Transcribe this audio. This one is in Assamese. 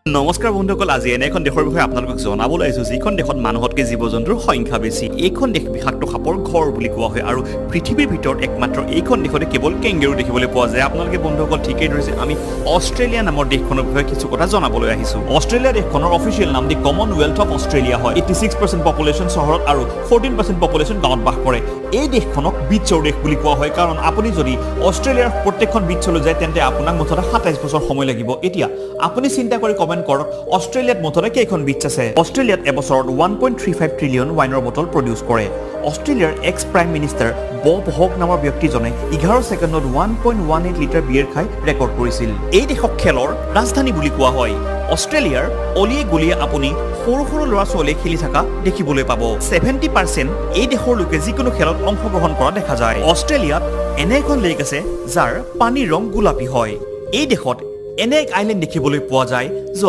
নমস্কাৰ বন্ধুসকল, আজি এনে এখন দেশৰ বিষয়ে আপোনালোকক জনাবলৈ আহিছোঁ যিখন দেশত মানুহতকৈ জীৱ-জন্তুৰ সংখ্যা বেছি। এইখন দেশ বিষাক্ত সাপৰ ঘৰ বুলি কোৱা হয় আৰু পৃথিৱীৰ ভিতৰত একমাত্ৰ এইখন দেশতে কেৱল কেংগেৰু দেখিবলৈ পোৱা যায়। আপোনালোকে বন্ধুসকল ঠিকেই ধৰিছে, আমি অষ্ট্ৰেলিয়া নামৰ দেশখনৰ বিষয়ে কিছু কথা জনাবলৈ আহিছোঁ। অষ্ট্ৰেলিয়া দেশখনৰ অফিচিয়েল নাম দি কমনৱেলথ অফ অষ্ট্ৰেলিয়া হয়। 86% পপুলেশ্যন চহৰত আৰু 14% পপুলেশ্যন গাঁৱত বাস কৰে। এই দেশখনক বিচৰ দেশ বুলি কোৱা হয়, কাৰণ আপুনি যদি অষ্ট্ৰেলিয়াৰ প্ৰত্যেকখন বিচলৈ যায় তেন্তে আপোনাক মুঠতে 27 বছৰ সময় লাগিব। এতিয়া আপুনি চিন্তা কৰি কৰক, অষ্ট্ৰেলিয়াত মুঠতে কেইখন বিচ আছে? অষ্ট্ৰেলিয়াত এবছৰত 1.35 ট্ৰিলিয়ন ৱাইনৰ বটল প্ৰডিউচ কৰে। অষ্ট্ৰেলিয়াৰ এক্স প্ৰাইম মিনিষ্টাৰ বব হক নামৰ ব্যক্তিজনে 11 ছেকেণ্ডত 1.18 লিটাৰ বিয়েৰ খাই ৰেকৰ্ড কৰিছিল। এই দেশক খেলৰ ৰাজধানী বুলি কোৱা হয়। অষ্ট্ৰেলিয়াৰ অলিয়ে গলিয়ে আপুনি সৰু সৰু ল'ৰা ছোৱালীয়ে খেলি থকা দেখিবলৈ পাব। 70% এই দেশৰ লোকে যিকোনো খেলত অংশগ্ৰহণ কৰা দেখা যায়। অষ্ট্ৰেলিয়াত এনে এখন লেক আছে যাৰ পানীৰ ৰং গোলাপী হয়। এই দেশত এনে এক আইলেণ্ড দেখিবলৈ পোৱা যায় য'ত